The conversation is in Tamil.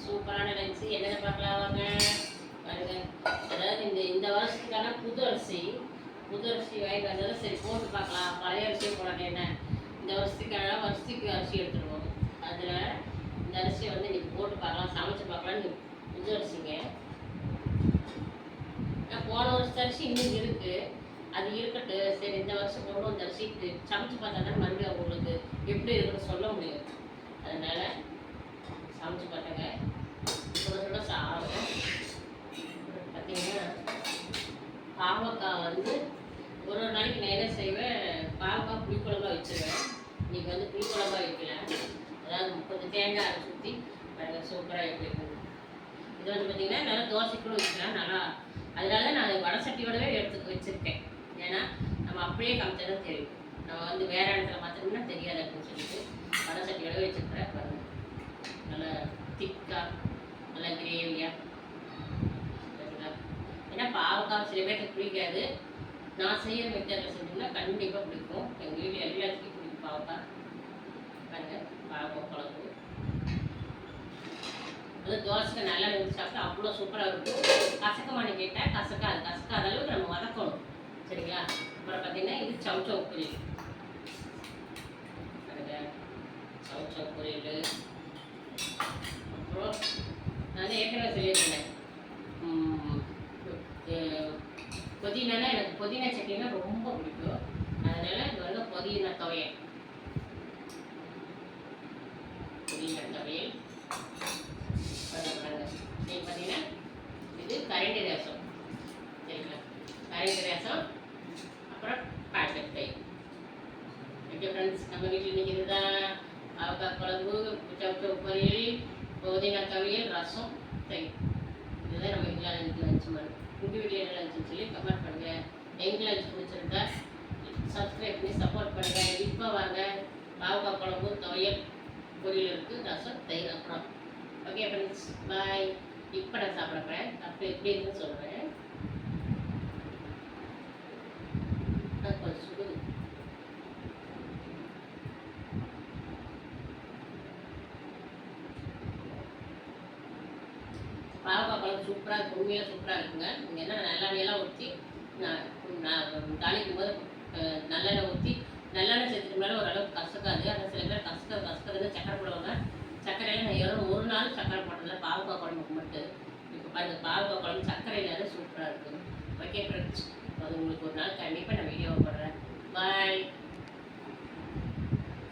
சூப்பரான லஞ்ச் என்னென்ன பார்க்கலாம் வாங்க பாருங்க. அதாவது இந்த வருஷத்துக்கான புது அரிசி வாங்கி வந்தது. சரி போட்டு பார்க்கலாம், பழைய அரிசியை போடணும். என்ன இந்த வருஷத்துக்கு அரிசி எடுத்துருவோம். அதில் இந்த அரிசியை வந்து இன்னைக்கு போட்டு பார்க்கலாம், சமைச்சு பார்க்கலான்னு புது அரிசிங்க. போன வருஷத்து அரிசி இன்னும் இருக்குது, அது இருக்கட்டு. சரி இந்த வருஷம் போடும் அந்த அரிசி சமைச்சு பார்த்தா தான் மறுபடியும் உங்களுக்கு எப்படி இருக்குன்னு சொல்ல முடியும். அதனால சமைச்சு பார்த்தேங்க. சுட சாப்பிடும். பார்த்தீங்கன்னா பாவக்காய் வந்து ஒரு நாளைக்கு நான் என்ன செய்வேன், பாவக்காய் புளிக்குழம்பா வச்சுருவேன். இன்றைக்கி வந்து புளிக்குழம்பா வைக்கலாம். அதாவது கொஞ்சம் தேங்காய் அரைச்சி ஊற்றி சூப்பராக எப்படி இருக்குது. இது வந்து பார்த்திங்கன்னா நல்லா தோசை கூட வச்சுக்கலாம் நல்லா. அதனால தான் நான் வடை சட்டியோடவே எடுத்து வச்சுருக்கேன். ஏன்னா நம்ம அப்படியே காமிச்சா தான் தெரியும், நம்ம வந்து வேறு இடத்துல மாற்றணும்னா தெரியாது அப்படின்னு சொல்லிட்டு வடை சட்டியோடவே வச்சுருக்கிறேன். பாருங்கள் நல்லா திக்காக நல்லா கிரேவியாக. ஏன்னா பாவக்காய் சில பேருக்கு பிடிக்காது, நான் செய்கிற மெத்தடில் செஞ்சோம்னா கண்டிப்பாக பிடிக்கும். எங்கள் வீட்டில் எல்லாத்துக்கும் பிடிக்கும் பாவக்காய். பாருங்கள் பாவக்காய் குழம்பு அது தோசைக்கு நல்லா ஊற்றி சாப்பிட்டா அவ்வளோ சூப்பராக இருக்கும். கசக்கமானு கேட்டால் கசக்காத அளவுக்கு நம்ம வதக்கணும், சரிங்களா? அப்புறம் பார்த்தீங்கன்னா இது சவுச்சவு பொரியல். சவுச்சவு பொரியல். அப்புறம் நான் ஏற்கனவே சொல்லியிருந்தேன், புதினானா எனக்கு புதினா சட்னினா ரொம்ப பிடிக்கும். அதனால இது வந்து புதினா துவையல். பார்த்தீங்கன்னா இது கரண்டி ரசம், சரிங்களா? கரண்டி ரசம் அப்புறம் பாக்கெட் தயிர். ஓகே ஃப்ரெண்ட்ஸ், நம்ம வீட்டில் இன்றைக்கி இதுதான் பாவக்காய் குழம்பு, சவுச்சவு பொரியல், புதினா துவையல், ரசம், தயிர். இதுதான் நம்ம வீட்டில் லஞ்ச் மாதிரி. உங்கள் வீட்டில் என்ன லஞ்சுன்னு சொல்லி கமெண்ட் பண்ணுங்கள். எங்கள் லஞ்ச் பிடிச்சிருந்தா சப்ஸ்கிரைப் பண்ணி சப்போர்ட் பண்ணுங்கள். இப்போ வாங்க, பாவக்காய் குழம்பு, துவையல், பொரியல் இருக்குது, ரசம், தயிர். அப்புறம் ஓகே ஃப்ரெண்ட்ஸ், பாய். இப்போ நான் சாப்பிட போகிறேன். அப்போ எப்படி இருக்குன்னு சொல்கிறேன். கொஞ்சம் சுடுது. பாவக்காய் குழம்பு சூப்பராக இருக்கும், உண்மையாக சூப்பராக இருக்குங்க. நீங்கள் என்ன நல்லெண்ணெயெல்லாம் ஊற்றி நான் தாளிக்கும் போது நல்லெண்ணெய் ஊற்றி நல்லெண்ணெய் சேர்த்துட்டோம்னால ஓரளவுக்கு கசக்காது. ஆனால் சில பேர் கசக்கிறது சக்கரை போடுவாங்க. சர்க்கரையில் நான் ஒரு நாள் சக்கரை போட்டதில்ல, பாவக்காய் குழம்புக்கு மட்டும். இப்போ பாருங்கள், பாவக்காய் குழம்பு சர்க்கரை இல்லாத சூப்பராக இருக்குது. ஓகே ஃப்ரெண்ட்ஸ், அது உங்களுக்கு ஒரு நாள் கண்டிப்பாக நான் வீடியோவை போடுறேன். பாய்.